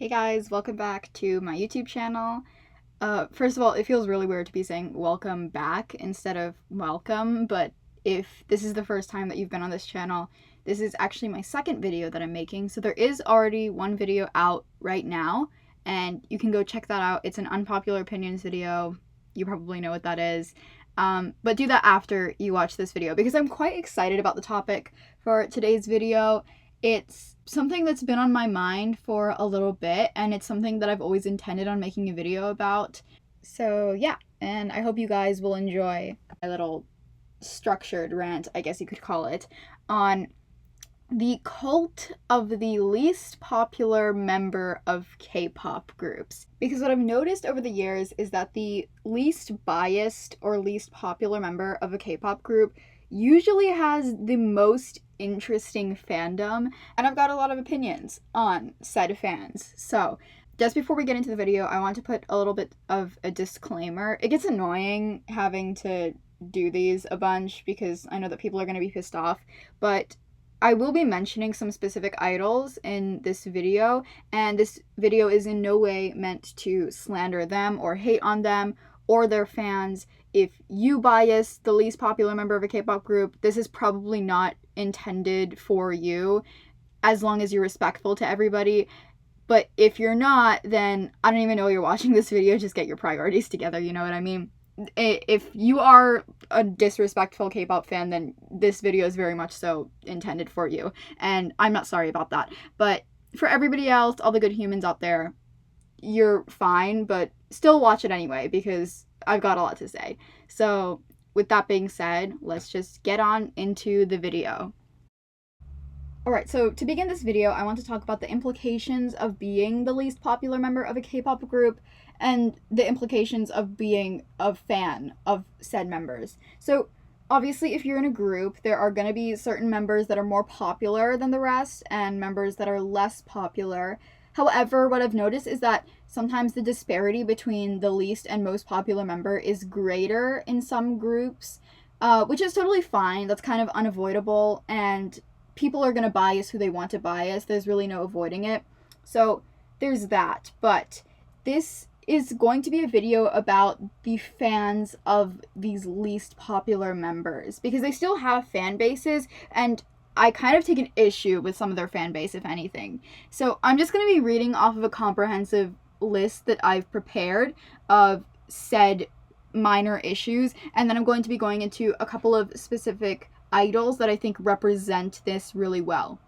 Hey guys, welcome back to my YouTube channel. First of all, it feels really weird to be saying welcome back instead of welcome, but if this is the first time that you've been on this channel, this is actually my second video that I'm making, so there is already one video out right now, and you can go check that out. It's an unpopular opinions video. You probably know what that is. But do that after you watch this video, because I'm quite excited about the topic for today's video. It's something that's been on my mind for a little bit, and it's something that I've always intended on making a video about. So yeah, and I hope you guys will enjoy my little structured rant, I guess you could call it, on the cult of the least popular member of K-pop groups. Because what I've noticed over the years is that the least biased or least popular member of a K-pop group usually has the most interesting fandom, and I've got a lot of opinions on said fans. So just before we get into the video, I want to put a little bit of a disclaimer. It gets annoying having to do these a bunch because I know that people are going to be pissed off, but I will be mentioning some specific idols in this video, and this video is in no way meant to slander them or hate on them or their fans. If you bias the least popular member of a K-pop group, this is probably not intended for you, as long as you're respectful to everybody. But if you're not, then I don't even know you're watching this video. Just get your priorities together, you know what I mean? If you are a disrespectful K-pop fan, then this video is very much so intended for you, and I'm not sorry about that. But for everybody else, all the good humans out there, you're fine, but still watch it anyway, because I've got a lot to say. So with that being said, let's just get on into the video. Alright, so to begin this video, I want to talk about the implications of being the least popular member of a K-pop group and the implications of being a fan of said members. So obviously, if you're in a group, there are going to be certain members that are more popular than the rest and members that are less popular. However, what I've noticed is that sometimes the disparity between the least and most popular member is greater in some groups, which is totally fine. That's kind of unavoidable, and people are going to bias who they want to bias. There's really no avoiding it. So there's that. But this is going to be a video about the fans of these least popular members, because they still have fan bases, and I kind of take an issue with some of their fan base, if anything. So I'm just going to be reading off of a comprehensive list that I've prepared of said minor issues, and then I'm going to be going into a couple of specific idols that I think represent this really well.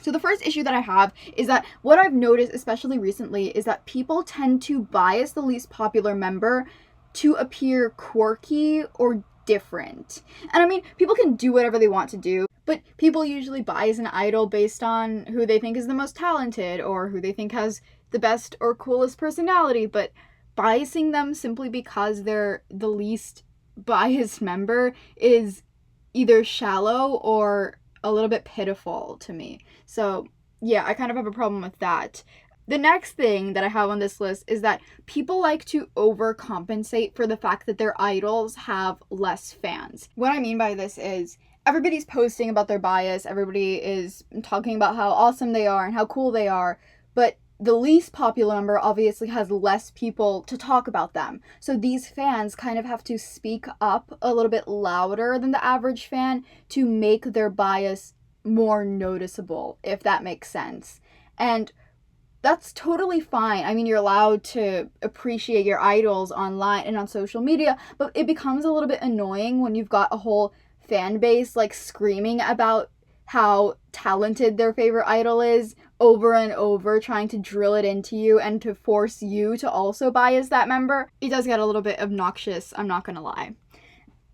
So the first issue that I have is that what I've noticed, especially recently, is that people tend to bias the least popular member to appear quirky or different. And I mean, people can do whatever they want to do, but people usually bias an idol based on who they think is the most talented or who they think has the best or coolest personality, but biasing them simply because they're the least biased member is either shallow or a little bit pitiful to me. So yeah, I kind of have a problem with that. The next thing that I have on this list is that people like to overcompensate for the fact that their idols have less fans. What I mean by this is everybody's posting about their bias, everybody is talking about how awesome they are and how cool they are, but the least popular member obviously has less people to talk about them. So these fans kind of have to speak up a little bit louder than the average fan to make their bias more noticeable, if that makes sense. And that's totally fine. I mean, you're allowed to appreciate your idols online and on social media, but it becomes a little bit annoying when you've got a whole fan base like screaming about how talented their favorite idol is over and over, trying to drill it into you and to force you to also bias that member. It does get a little bit obnoxious, I'm not gonna lie.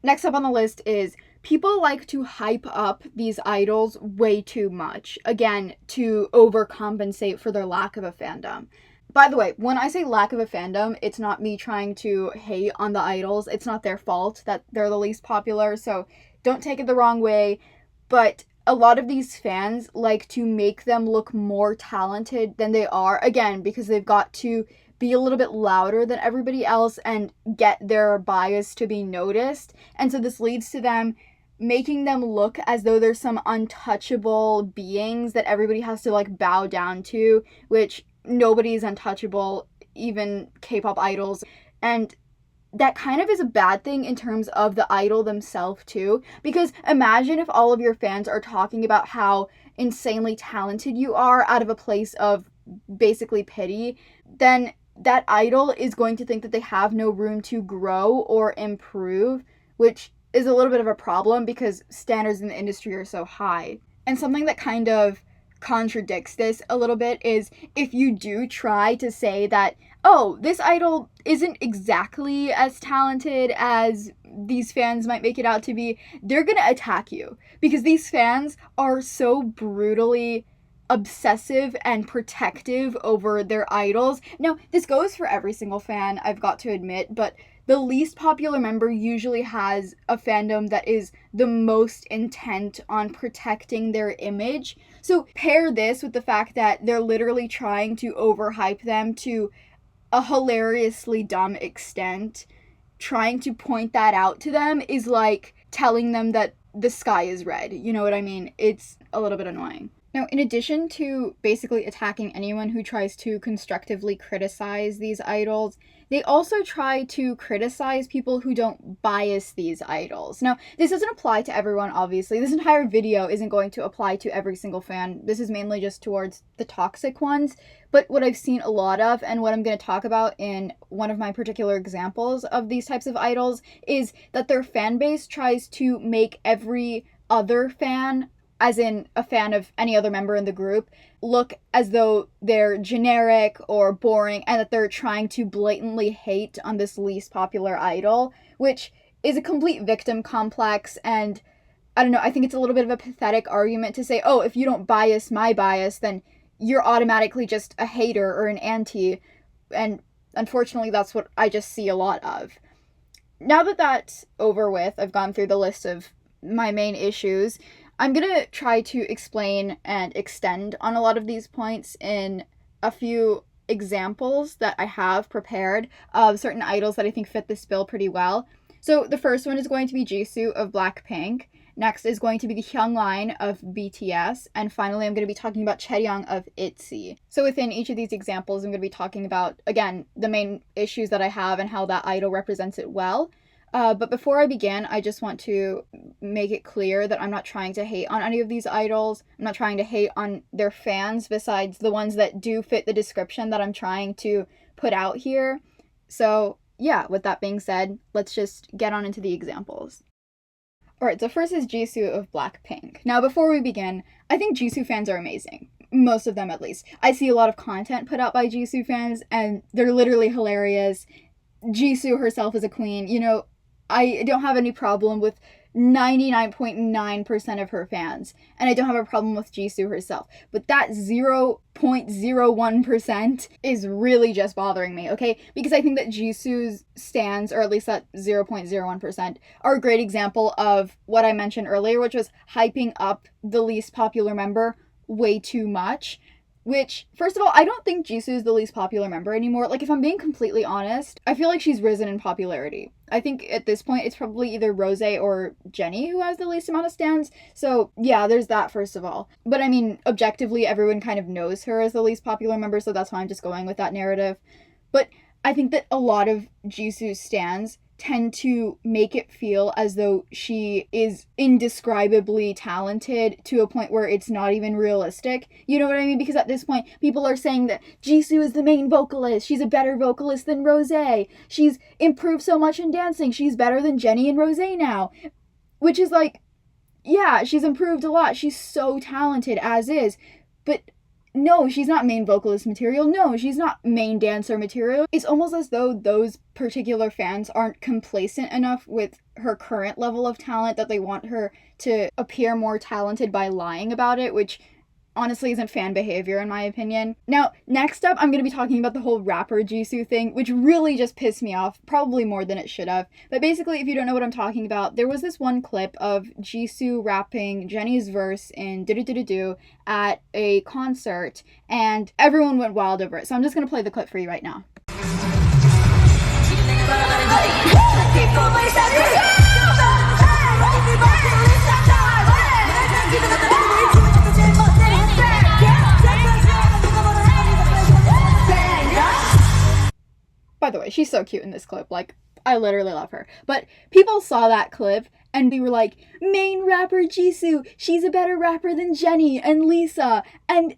Next up on the list is people like to hype up these idols way too much, again, to overcompensate for their lack of a fandom. By the way, when I say lack of a fandom, it's not me trying to hate on the idols. It's not their fault that they're the least popular, so don't take it the wrong way. But a lot of these fans like to make them look more talented than they are, again, because they've got to be a little bit louder than everybody else and get their bias to be noticed. And so this leads to them making them look as though there's some untouchable beings that everybody has to like bow down to, which nobody is untouchable, even K-pop idols. And that kind of is a bad thing in terms of the idol themselves too, because imagine if all of your fans are talking about how insanely talented you are out of a place of basically pity, then that idol is going to think that they have no room to grow or improve, which is a little bit of a problem because standards in the industry are so high. And something that kind of contradicts this a little bit is if you do try to say that, oh, this idol isn't exactly as talented as these fans might make it out to be, they're gonna attack you because these fans are so brutally obsessive and protective over their idols. Now, this goes for every single fan, I've got to admit, but the least popular member usually has a fandom that is the most intent on protecting their image. So pair this with the fact that they're literally trying to overhype them to a hilariously dumb extent. Trying to point that out to them is like telling them that the sky is red. You know what I mean? It's a little bit annoying. Now, in addition to basically attacking anyone who tries to constructively criticize these idols, they also try to criticize people who don't bias these idols. Now, this doesn't apply to everyone, obviously. This entire video isn't going to apply to every single fan. This is mainly just towards the toxic ones. But what I've seen a lot of, and what I'm going to talk about in one of my particular examples of these types of idols, is that their fan base tries to make every other fan, as in a fan of any other member in the group, look as though they're generic or boring and that they're trying to blatantly hate on this least popular idol, which is a complete victim complex. And I don't know, I think it's a little bit of a pathetic argument to say, oh, if you don't bias my bias, then you're automatically just a hater or an anti. And unfortunately, that's what I just see a lot of. Now that that's over with, I've gone through the list of my main issues. I'm going to try to explain and extend on a lot of these points in a few examples that I have prepared of certain idols that I think fit this bill pretty well. So the first one is going to be Jisoo of Blackpink. Next is going to be the Hyungline of BTS. And finally, I'm going to be talking about Chaeryeong of ITZY. So within each of these examples, I'm going to be talking about, again, the main issues that I have and how that idol represents it well. But before I begin, I just want to make it clear that I'm not trying to hate on any of these idols. I'm not trying to hate on their fans besides the ones that do fit the description that I'm trying to put out here. So yeah, with that being said, let's just get on into the examples. Alright, so first is Jisoo of Blackpink. Now before we begin, I think Jisoo fans are amazing. Most of them at least. I see a lot of content put out by Jisoo fans and they're literally hilarious. Jisoo herself is a queen, you know. I don't have any problem with 99.9% of her fans, and I don't have a problem with Jisoo herself, but that 0.01% is really just bothering me, okay? Because I think that Jisoo's stans, or at least that 0.01%, are a great example of what I mentioned earlier, which was hyping up the least popular member way too much. Which, first of all, I don't think Jisoo is the least popular member anymore. Like, if I'm being completely honest, I feel like she's risen in popularity. I think at this point, it's probably either Rose or Jennie who has the least amount of stans. So, yeah, there's that, first of all. But, I mean, objectively, everyone kind of knows her as the least popular member, so that's why I'm just going with that narrative. But I think that a lot of Jisoo's stans tend to make it feel as though she is indescribably talented to a point where it's not even realistic. You know what I mean? Because at this point, people are saying that Jisoo is the main vocalist. She's a better vocalist than Rose. She's improved so much in dancing. She's better than Jennie and Rose now. Which is like, yeah, she's improved a lot. She's so talented as is. But no, she's not main vocalist material. No, she's not main dancer material. It's almost as though those particular fans aren't complacent enough with her current level of talent that they want her to appear more talented by lying about it, which honestly isn't fan behavior in my opinion. Now, next up, I'm going to be talking about the whole rapper Jisoo thing, which really just pissed me off, probably more than it should have. But basically, if you don't know what I'm talking about, there was this one clip of Jisoo rapping Jennie's verse in Do at a concert, and everyone went wild over it. So I'm just going to play the clip for you right now. By the way, she's so cute in this clip. Like, I literally love her. But people saw that clip and they were like, main rapper Jisoo, she's a better rapper than Jennie and Lisa. And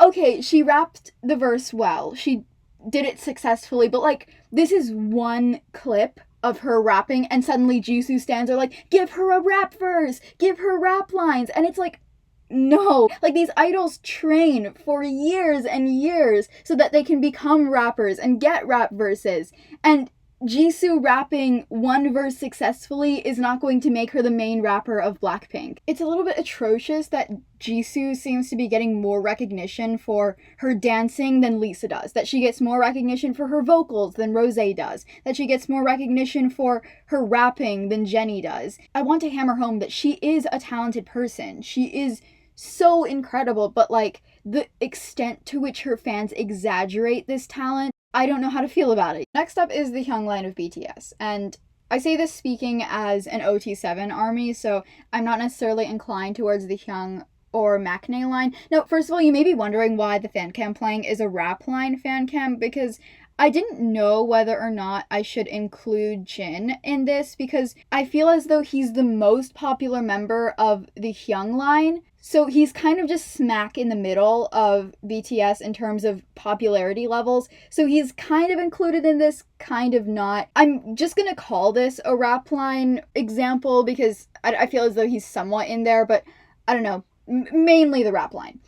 okay, she rapped the verse well. She did it successfully, but like, this is one clip of her rapping and suddenly Jisoo stands are like, give her a rap verse, give her rap lines. And it's like, no. Like, these idols train for years and years so that they can become rappers and get rap verses. And Jisoo rapping one verse successfully is not going to make her the main rapper of Blackpink. It's a little bit atrocious that Jisoo seems to be getting more recognition for her dancing than Lisa does. That she gets more recognition for her vocals than Rosé does. That she gets more recognition for her rapping than Jennie does. I want to hammer home that she is a talented person. She is so incredible, but like, the extent to which her fans exaggerate this talent, I don't know how to feel about it. Next up is the Hyung line of BTS, and I say this speaking as an OT7 army, so I'm not necessarily inclined towards the Hyung or Maknae line. Now, first of all, you may be wondering why the fan cam playing is a rap line fan cam, because I didn't know whether or not I should include Jin in this, because I feel as though he's the most popular member of the Hyung line. So he's kind of just smack in the middle of BTS in terms of popularity levels. So he's kind of included in this, kind of not. I'm just gonna call this a rap line example because I feel as though he's somewhat in there, but I don't know, mainly the rap line.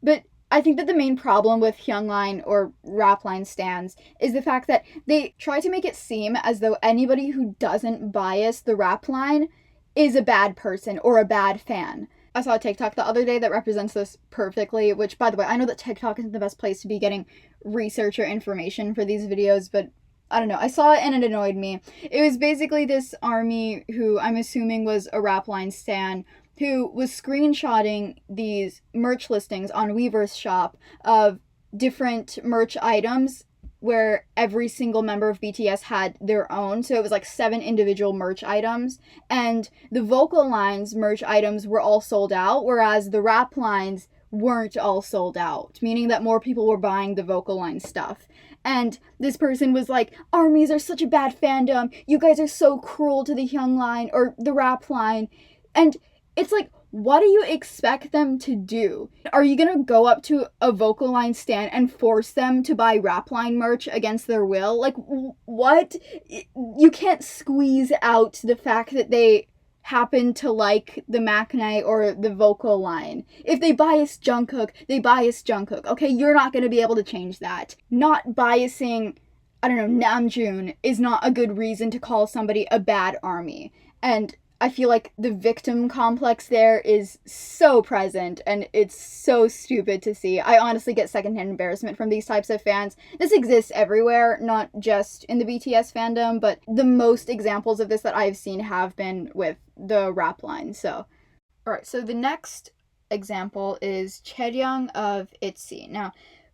But I think that the main problem with Hyung line or rap line stans is the fact that they try to make it seem as though anybody who doesn't bias the rap line is a bad person or a bad fan. I saw a TikTok the other day that represents this perfectly, which, by the way, I know that TikTok isn't the best place to be getting research or information for these videos, but I don't know. I saw it and it annoyed me. It was basically this army who I'm assuming was a rap line stan who was screenshotting these merch listings on Weverse shop of different merch items where every single member of BTS had their own. So it was like 7 individual merch items. And the vocal lines merch items were all sold out, whereas the rap lines weren't all sold out, meaning that more people were buying the vocal line stuff. And this person was like, armies are such a bad fandom. You guys are so cruel to the Hyung line or the rap line. And it's like, what do you expect them to do? Are you gonna go up to a vocal line stan and force them to buy rap line merch against their will? Like, what? You can't squeeze out the fact that they happen to like the Maknae or the vocal line. If they bias Jungkook, they bias Jungkook. Okay, you're not gonna be able to change that. Not biasing, I don't know, Namjoon is not a good reason to call somebody a bad army. And I feel like the victim complex there is so present, and it's so stupid to see. I honestly get secondhand embarrassment from these types of fans. This exists everywhere, not just in the BTS fandom, but the most examples of this that I've seen have been with the rap line. So, alright, so the next example is Chaeryeong of ITZY. Now,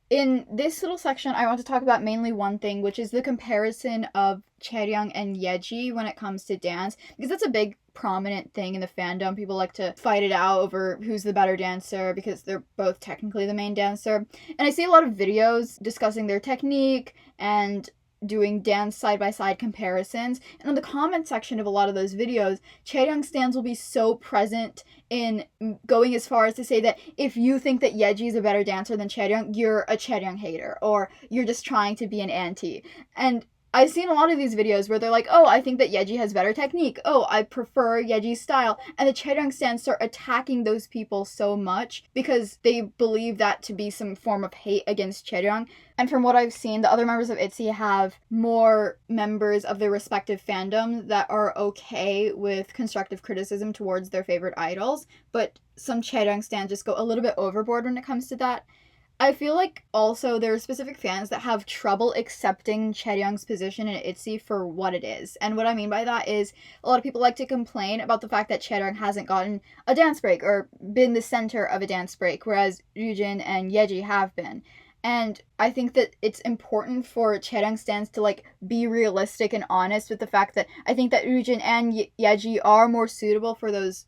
in this little section, I want to talk about mainly one thing, which is the comparison of Chaeryeong and Yeji when it comes to dance, because that's a big prominent thing in the fandom. People like to fight it out over who's the better dancer because they're both technically the main dancer. And I see a lot of videos discussing their technique and doing dance side-by-side comparisons. And in the comment section of a lot of those videos, Chaeryeong stans will be so present in going as far as to say that if you think that Yeji is a better dancer than Chaeryeong, you're a Chaeryeong hater, or you're just trying to be an anti. And I've seen a lot of these videos where they're like, oh, I think that Yeji has better technique. Oh, I prefer Yeji's style. And the Chaeryeong stans start attacking those people so much because they believe that to be some form of hate against Chaeryeong. And from what I've seen, the other members of ITZY have more members of their respective fandoms that are okay with constructive criticism towards their favorite idols. But some Chaeryeong stans just go a little bit overboard when it comes to that. I feel like also there are specific fans that have trouble accepting Chaeryeong's position in ITZY for what it is. And what I mean by that is a lot of people like to complain about the fact that Chaeryeong hasn't gotten a dance break or been the center of a dance break, whereas Ryujin and Yeji have been. And I think that it's important for Chaeryeong stans to like be realistic and honest with the fact that I think that Ryujin and Yeji are more suitable for those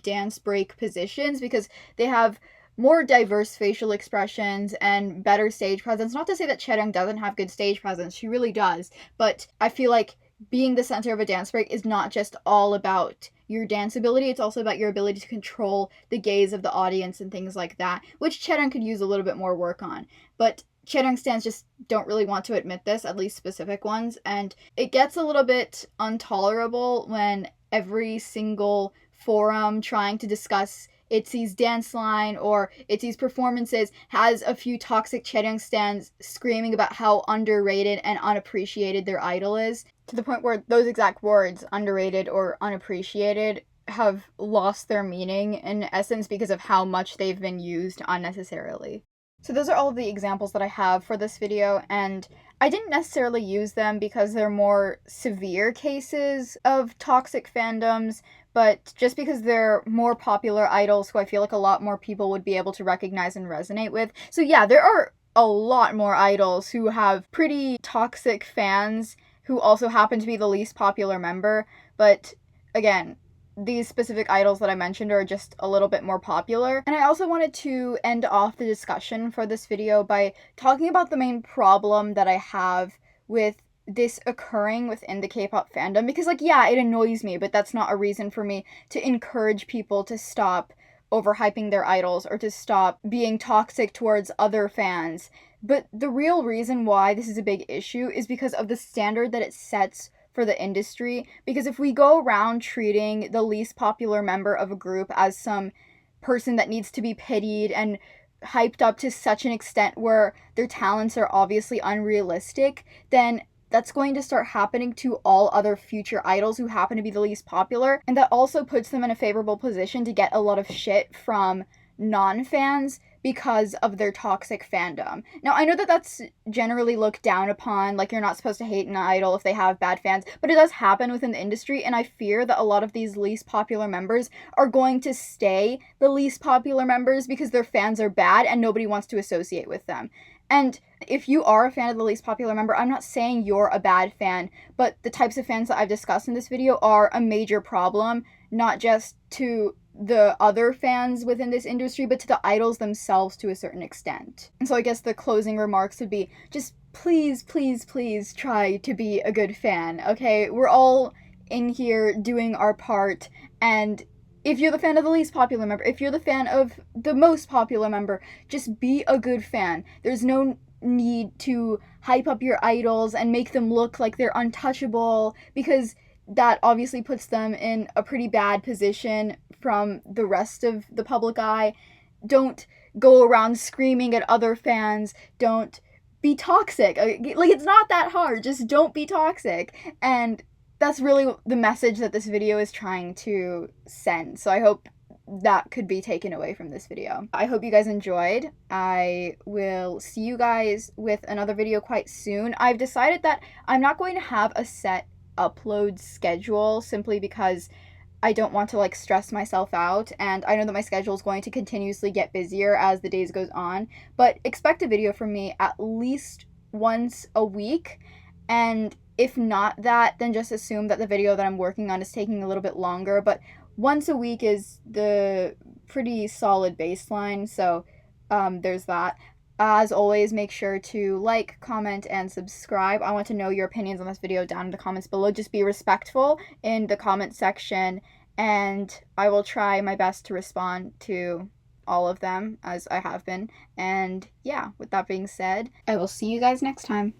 dance break positions because they have more diverse facial expressions and better stage presence. Not to say that Chaeryeong doesn't have good stage presence, she really does, but I feel like being the center of a dance break is not just all about your dance ability, it's also about your ability to control the gaze of the audience and things like that, which Chaeryeong could use a little bit more work on. But Chaeryeong stans just don't really want to admit this, at least specific ones, and it gets a little bit intolerable when every single forum trying to discuss ITZY's dance line or ITZY's performances has a few toxic Chaeryeong stans screaming about how underrated and unappreciated their idol is, to the point where those exact words, underrated or unappreciated, have lost their meaning in essence because of how much they've been used unnecessarily. So those are all of the examples that I have for this video, and I didn't necessarily use them because they're more severe cases of toxic fandoms, but just because they're more popular idols who I feel like a lot more people would be able to recognize and resonate with. So yeah, there are a lot more idols who have pretty toxic fans who also happen to be the least popular member, but again, these specific idols that I mentioned are just a little bit more popular. And I also wanted to end off the discussion for this video by talking about the main problem that I have with this occurring within the K-pop fandom, because like, yeah, it annoys me, but that's not a reason for me to encourage people to stop overhyping their idols or to stop being toxic towards other fans. But the real reason why this is a big issue is because of the standard that it sets for the industry. Because if we go around treating the least popular member of a group as some person that needs to be pitied and hyped up to such an extent where their talents are obviously unrealistic, then that's going to start happening to all other future idols who happen to be the least popular, and that also puts them in a favorable position to get a lot of shit from non-fans because of their toxic fandom. Now, I know that that's generally looked down upon, like you're not supposed to hate an idol if they have bad fans, but it does happen within the industry, and I fear that a lot of these least popular members are going to stay the least popular members because their fans are bad and nobody wants to associate with them. And if you are a fan of the least popular member, I'm not saying you're a bad fan, but the types of fans that I've discussed in this video are a major problem, not just to the other fans within this industry, but to the idols themselves to a certain extent. And so I guess the closing remarks would be, just please, please, please try to be a good fan, okay? We're all in here doing our part, and if you're the fan of the least popular member, if you're the fan of the most popular member, just be a good fan. There's no need to hype up your idols and make them look like they're untouchable, because that obviously puts them in a pretty bad position from the rest of the public eye. Don't go around screaming at other fans. Don't be toxic. Like, it's not that hard. Just don't be toxic. And that's really the message that this video is trying to send. So I hope that could be taken away from this video. I hope you guys enjoyed. I will see you guys with another video quite soon. I've decided that I'm not going to have a set upload schedule simply because I don't want to like stress myself out, and I know that my schedule is going to continuously get busier as the days goes on, but expect a video from me at least once a week, and if not that, then just assume that the video that I'm working on is taking a little bit longer, but once a week is the pretty solid baseline, so there's that. As always, make sure to like, comment, and subscribe. I want to know your opinions on this video down in the comments below. Just be respectful in the comment section, and I will try my best to respond to all of them, as I have been. And yeah, with that being said, I will see you guys next time.